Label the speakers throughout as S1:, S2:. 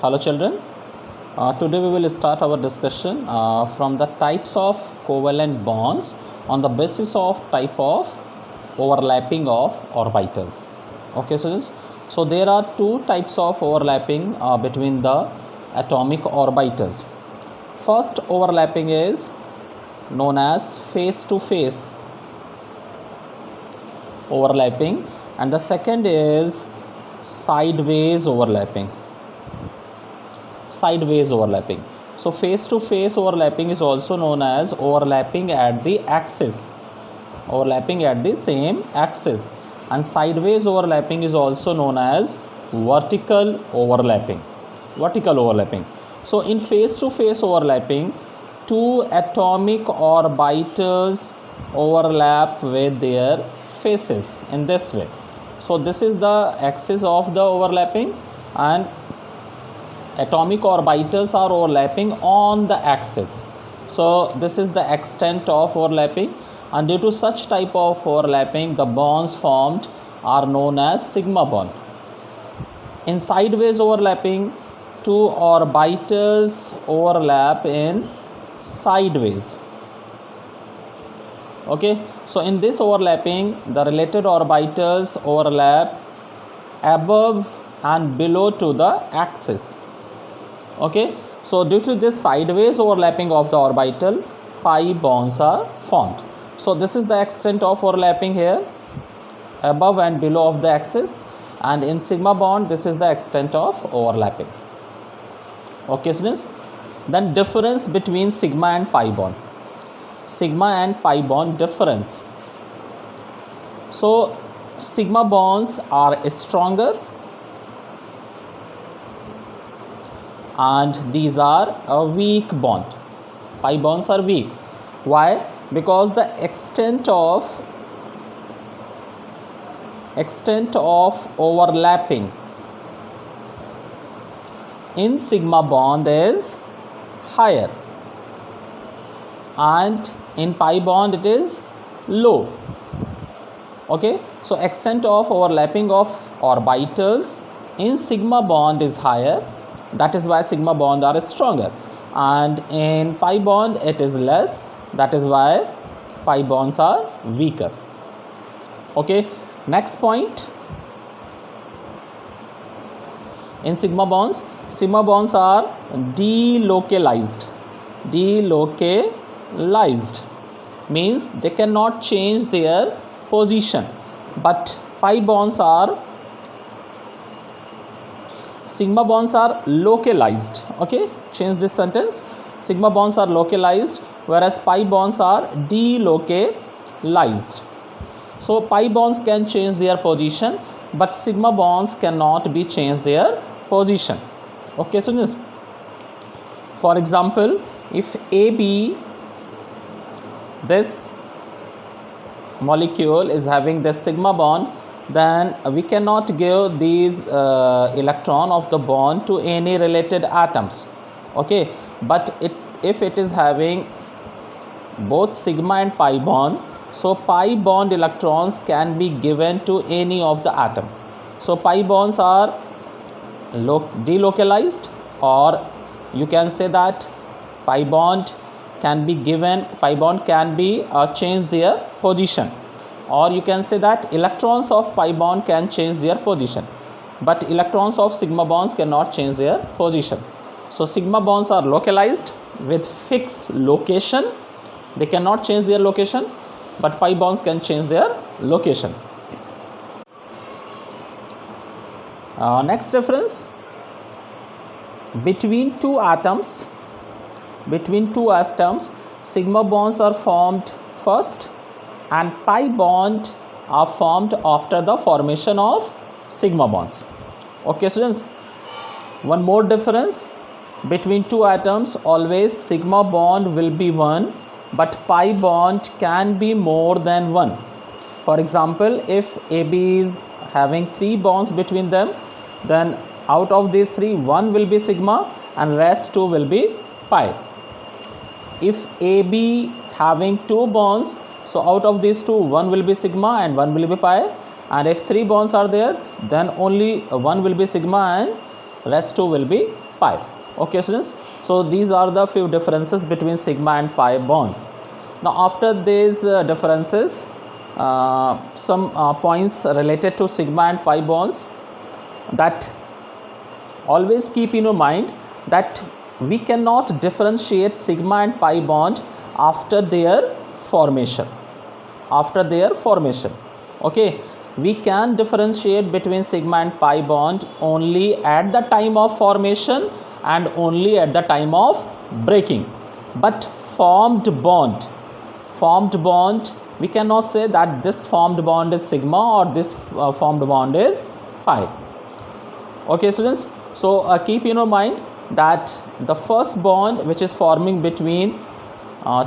S1: Hello children, today we will start our discussion from the types of covalent bonds on the basis of type of overlapping of orbitals. Okay students, so there are two types of overlapping between the atomic orbitals. First overlapping is known as face to face overlapping, and the second is sideways overlapping. So face to face overlapping is also known as overlapping at the axis, overlapping at the same axis, and sideways overlapping is also known as vertical overlapping. So in face to face overlapping, two atomic orbitals overlap with their faces in this way. So this is the axis of the overlapping, and atomic orbitals are overlapping on the axis. So this is the extent of overlapping, and due to such type of overlapping, the bonds formed are known as sigma bond. In sideways overlapping, two orbitals overlap in sideways. Okay, so in this overlapping, the related orbitals overlap above and below to the axis. Okay, so due to this sideways overlapping of the orbital, pi bonds are formed. So this is the extent of overlapping here, above and below of the axis, and in sigma bond this is the extent of overlapping. Okay students, then difference between sigma and pi bond. Sigma and pi bond difference. So sigma bonds are stronger and these are a weak bond. Pi bonds are weak. Why? Because the extent of overlapping in sigma bond is higher, and in pi bond it is low. Okay, so extent of overlapping of orbitals in sigma bond is higher, that is why sigma bond are stronger, and in pi bond it is less, that is why pi bonds are weaker. Okay, next point. In sigma bonds are delocalized. Means they cannot change their position, but sigma bonds are localized. Okay, change this sentence. Sigma bonds are localized, whereas pi bonds are delocalized. So pi bonds can change their position, but sigma bonds cannot be changed their position. Okay, so this, for example, if AB, this molecule is having this sigma bond, then we cannot give these electron of the bond to any related atoms. Okay, but if it is having both sigma and pi bond, so pi bond electrons can be given to any of the atom. So pi bonds are delocalized, or you can say that pi bond can be change their position, or you can say that electrons of pi bond can change their position, but electrons of sigma bonds cannot change their position. So sigma bonds are localized with fixed location, they cannot change their location, but pi bonds can change their location. Next difference between two atoms, sigma bonds are formed first and pi bond are formed after the formation of sigma bonds. Okay students, one more difference between two atoms, always sigma bond will be one, but pi bond can be more than one. For example, if AB is having 3 bonds between them, then out of these 3, 1 will be sigma and rest 2 will be pi. If AB having 2 bonds, so out of these 2, 1 will be sigma and 1 will be pi, and if 3 bonds are there, then only 1 will be sigma and rest 2 will be pi. Okay students, so these are the few differences between sigma and pi bonds. Now after these differences, some points related to sigma and pi bonds, that always keep in your mind that we cannot differentiate sigma and pi bond after their formation. Okay, we can differentiate between sigma and pi bond only at the time of formation and only at the time of breaking. But formed bond, we cannot say that this formed bond is sigma or this formed bond is pi. Okay students, so keep in your mind that the first bond which is forming between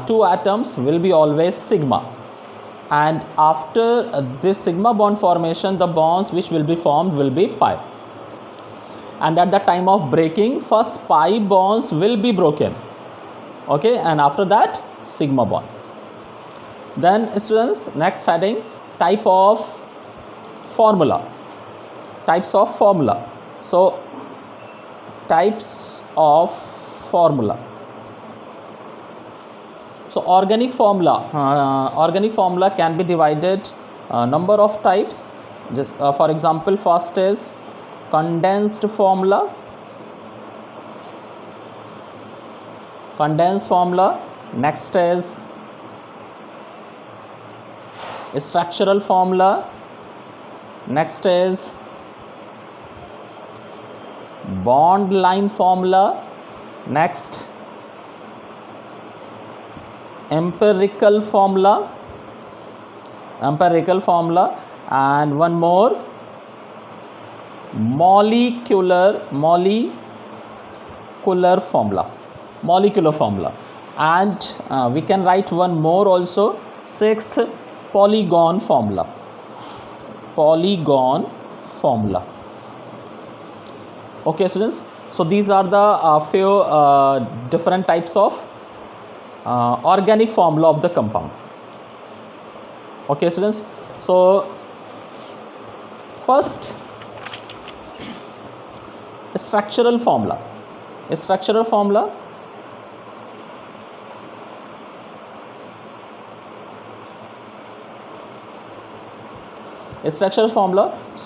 S1: two atoms will be always sigma, and after this sigma bond formation, the bonds which will be formed will be pi, and at the time of breaking, first pi bonds will be broken, okay, and after that sigma bond. Then students, next heading, types of formula. So types of formula. So organic formula can be divided number of types. Just for example, first is condensed formula. Next is structural formula. Next is bond line formula. Next, empirical formula, and one more, molecular formula, and we can write one more also, sixth, polygon formula. Okay students, so these are the few different types of organic formula of the compound. Okay students, so first, structural formula. So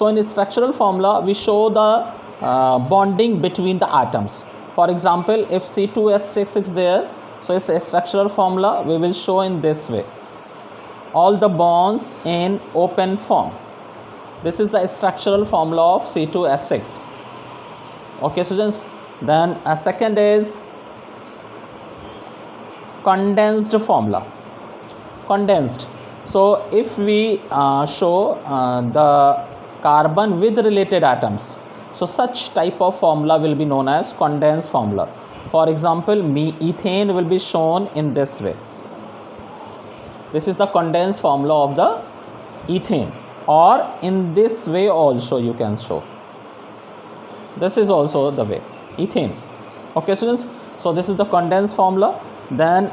S1: in structural formula we show the bonding between the atoms. For example, if C2H6 is there, so it's a structural formula we will show in this way: all the bonds in open form. This is the structural formula of C2H6. Okay students, then a second is condensed formula. So if we show the carbon with related atoms, so such type of formula will be known as condensed formula. For example, ethane will be shown in this way. This is the condensed formula of the ethane, or in this way also you can show. This is also the way, ethane. Okay students, so this is the condensed formula. Then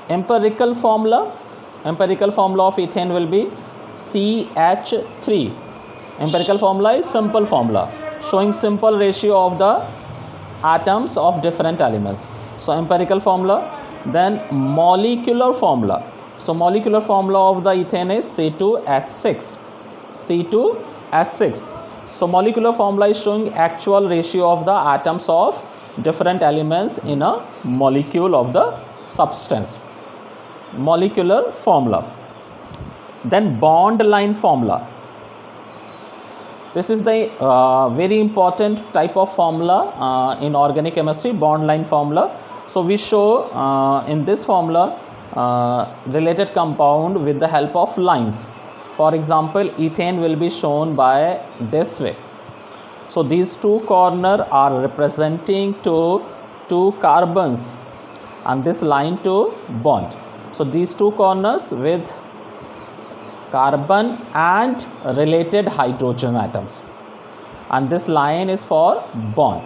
S1: empirical formula of ethane will be CH3. Empirical formula is simple formula showing simple ratio of the atoms of different elements. So empirical formula. Then molecular formula. So molecular formula of the ethane is C2H6. So molecular formula is showing actual ratio of the atoms of different elements in a molecule of the substance. Molecular formula. Then bond line formula. This is the very important type of formula in organic chemistry, bond line formula. So we show in this formula related compound with the help of lines. For example, ethane will be shown by this way. So these two corners are representing two carbons and this line to bond. So these two corners with carbon and related hydrogen atoms, and this line is for bond.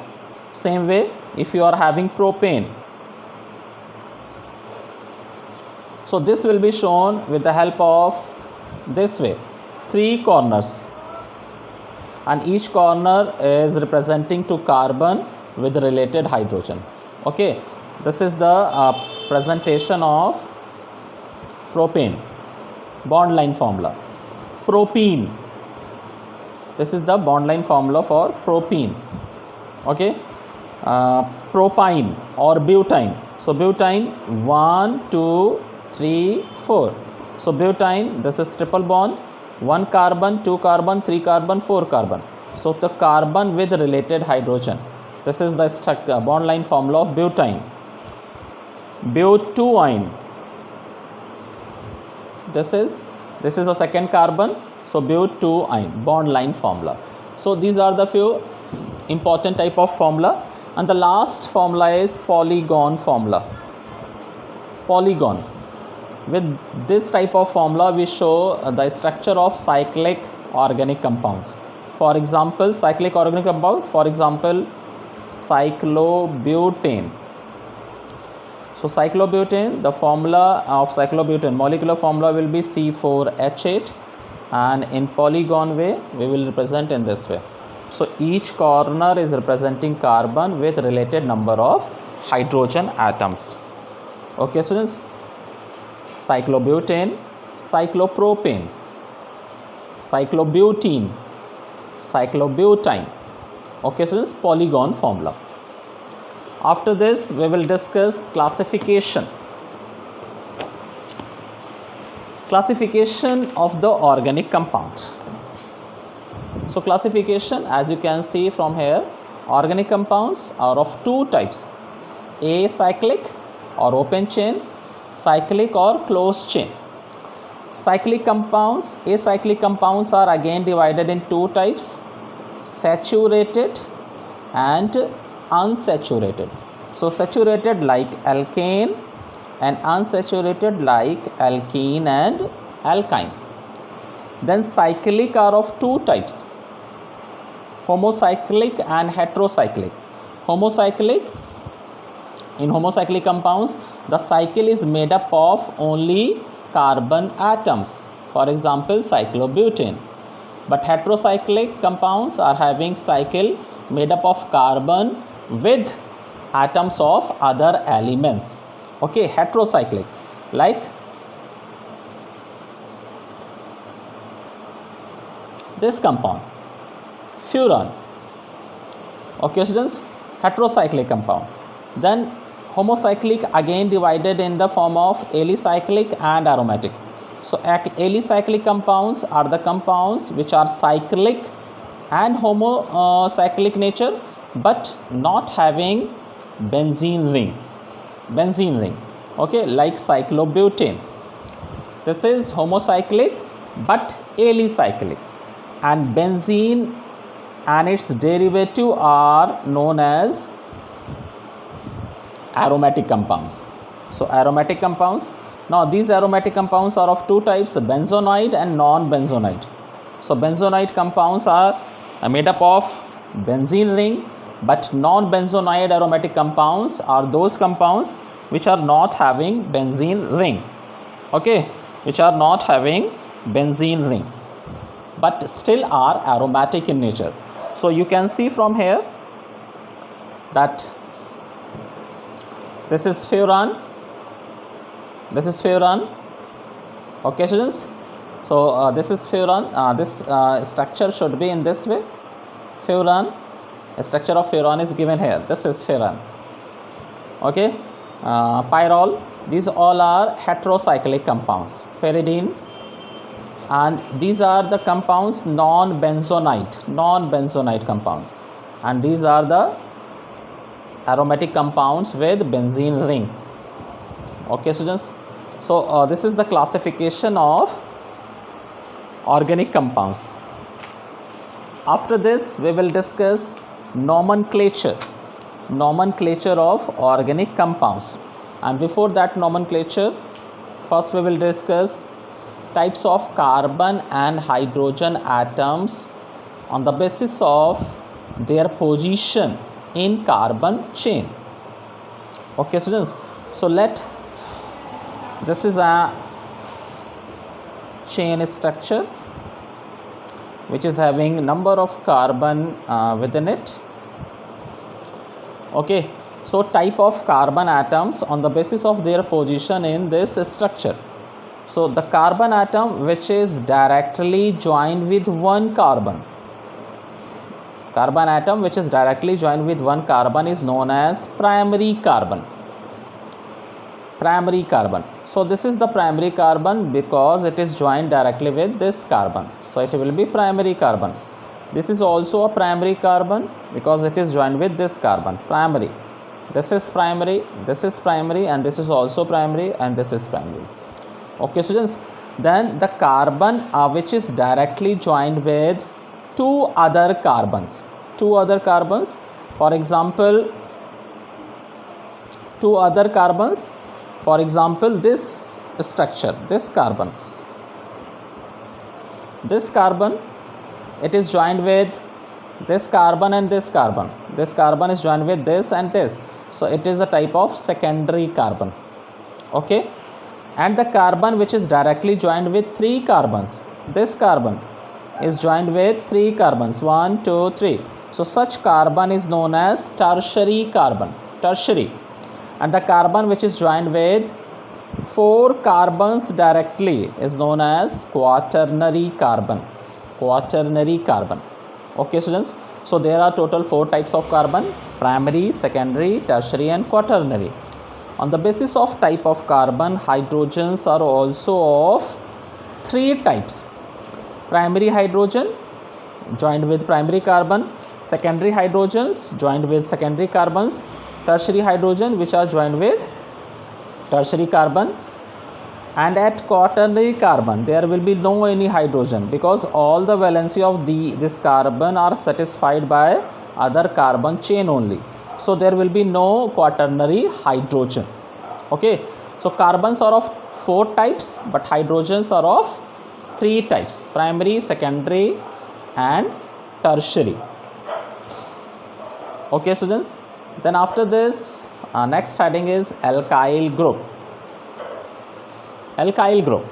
S1: Same way, if you are having propane, so this will be shown with the help of this way, three corners. and each corner is representing to carbon with related hydrogen. Okay, this is the presentation of propane bond line formula. Propene, this is the bond line formula for propene. Okay, propyne or butane. So butane, 1 2 3 4. So butane, this is triple bond, 1 carbon, 2 carbon, 3 carbon, 4 carbon. So the carbon with related hydrogen. This is the bond line formula of butane. Butene, this is the second carbon. So butene, bond line formula. So these are the few important type of formula, and the last formula is polygon formula. Polygon, with this type of formula we show the structure of cyclic organic compounds. For example, cyclic organic compound, for example, cyclobutane. So cyclobutane, the formula of cyclobutane, molecular formula will be C4H8, and in polygon way we will represent in this way. So each corner is representing carbon with related number of hydrogen atoms. Okay students, cyclobutane, cyclopropane, cyclobutene, cyclobutane. Okay students, polygon formula. After this we will discuss classification of the organic compound. So classification, as you can see from here, organic compounds are of two types: acyclic or open chain, cyclic or closed chain. Cyclic compounds, acyclic compounds are again divided in two types: saturated and unsaturated. So saturated like alkane and unsaturated like alkene and alkyne. Then cyclic are of two types: homocyclic and heterocyclic. In homocyclic compounds, the cycle is made up of only carbon atoms, for example cyclobutane. But heterocyclic compounds are having cycle made up of carbon with atoms of other elements. Okay, heterocyclic like this compound, furan. Okay students, heterocyclic compound. Then homocyclic again divided in the form of alicyclic and aromatic. So alicyclic compounds are the compounds which are cyclic and homocyclic nature but not having benzene ring. Okay, like cyclobutane. This is homocyclic but alicyclic, and benzene and its derivative are known as aromatic compounds. So aromatic compounds. Now these aromatic compounds are of two types: benzonaide and non-benzonaide. So benzonaide compounds are made up of benzene ring, but non-benzonaide aromatic compounds are those compounds which are not having benzene ring. Okay, which are not having benzene ring but still are aromatic in nature. So you can see from here that this is furan. Okay students, so this is furan. This structure should be in this way. Furan, a structure of furan is given here. This is furan. Okay, pyrrole. These all are heterocyclic compounds. Pyridine, and these are the compounds non-benzonaide compound, and these are the aromatic compounds with benzene ring. Okay students, so this is the classification of organic compounds. After this we will discuss nomenclature of organic compounds, and before that nomenclature, first we will discuss types of carbon and hydrogen atoms on the basis of their position in carbon chain. Okay students, so this is a chain structure, which is having number of carbon within it. Okay, so type of carbon atoms on the basis of their position in this structure. So the carbon atom which is directly joined with one carbon, carbon atom which is directly joined with one carbon is known as primary carbon. Primary carbon. So this is the primary carbon because it is joined directly with this carbon, so it will be primary carbon. This is also a primary carbon because it is joined with this carbon, primary. This is primary, this is primary, and this is also primary, and this is primary. Okay students, then the carbon which is directly joined with two other carbons, for example, two other carbons, for example this structure, this carbon, it is joined with this carbon and this carbon. This carbon is joined with this and this, so it is a type of secondary carbon. Okay, and the carbon which is directly joined with three carbons, this carbon is joined with three carbons, 1 2 3, so such carbon is known as tertiary carbon, tertiary. And the carbon which is joined with four carbons directly is known as quaternary carbon, quaternary carbon. Okay students, so there are total four types of carbon: primary, secondary, tertiary, and quaternary. On the basis of type of carbon, hydrogens are also of three types: primary hydrogen joined with primary carbon, secondary hydrogens joined with secondary carbons, tertiary hydrogen which are joined with tertiary carbon. And at quaternary carbon there will be no any hydrogen because all the valency of this carbon are satisfied by other carbon chain only, so there will be no quaternary hydrogen. Okay, so carbons are of four types but hydrogens are of three types: primary, secondary, and tertiary. Okay students, then after this next heading is alkyl group. Alkyl group,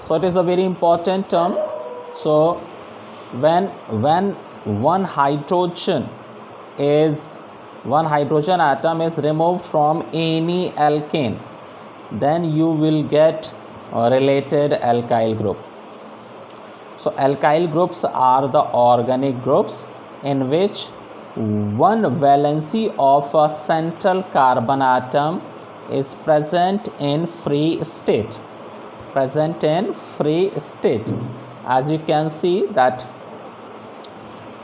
S1: so it is a very important term. So when one hydrogen atom is removed from any alkane, then you will get a related alkyl group. So alkyl groups are the organic groups in which one valency of a central carbon atom is present in free state, As you can see that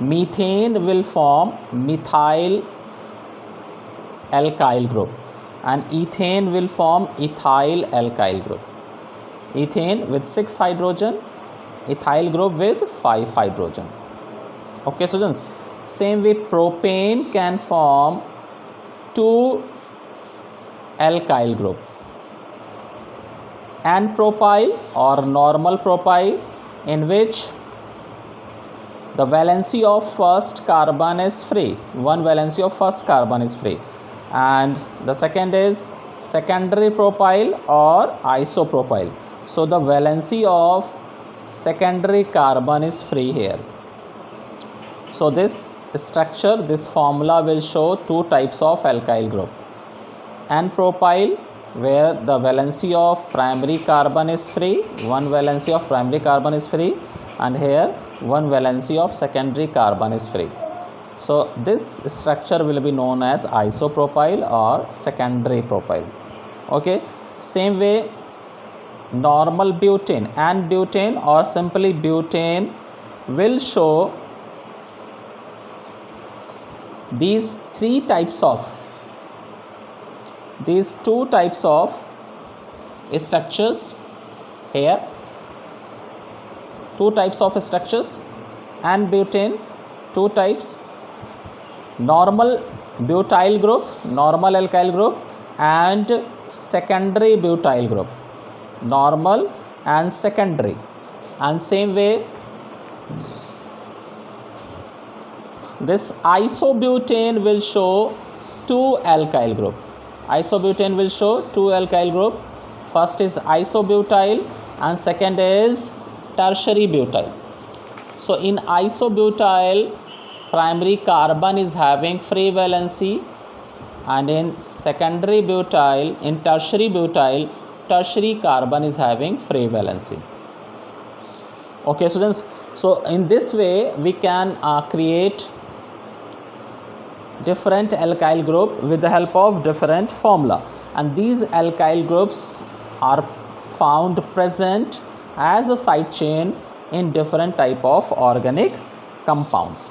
S1: methane will form methyl alkyl group and ethane will form ethyl alkyl group. Ethane with 6 hydrogen, ethyl group with 5 hydrogen. Okay students, same way propane can form 2 alkyl group, and propyl or normal propyl, in which the valency of first carbon is free, one valency of first carbon is free, and the second is secondary propyl or isopropyl, so the valency of secondary carbon is free here. So this structure, this formula will show two types of alkyl group: N-propyl, where the valency of primary carbon is free, one valency of primary carbon is free, and here one valency of secondary carbon is free. So this structure will be known as isopropyl or secondary propyl. Okay, same way normal butane and butane or simply butane will show these two types of structures here, two types of structures, and butane, two types: normal butyl group, normal alkyl group, and secondary butyl group, normal and secondary. And same way this isobutane will show two alkyl group. Isobutane will show two alkyl group. First is isobutyl and second is tertiary butyl. So in isobutyl, primary carbon is having free valency, and in secondary butyl, in tertiary butyl, tertiary carbon is having free valency. Okay students, so in this way we can create different alkyl group with the help of different formula, and these alkyl groups are found present as a side chain in different type of organic compounds.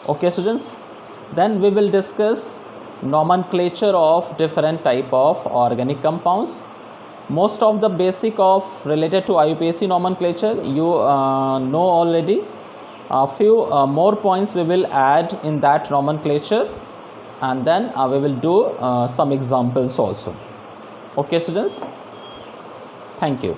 S1: Okay students, then we will discuss nomenclature of different type of organic compounds. Most of the basic of related to IUPAC nomenclature you know already. A few more points we will add in that nomenclature, and then we will do some examples also. Okay students, thank you.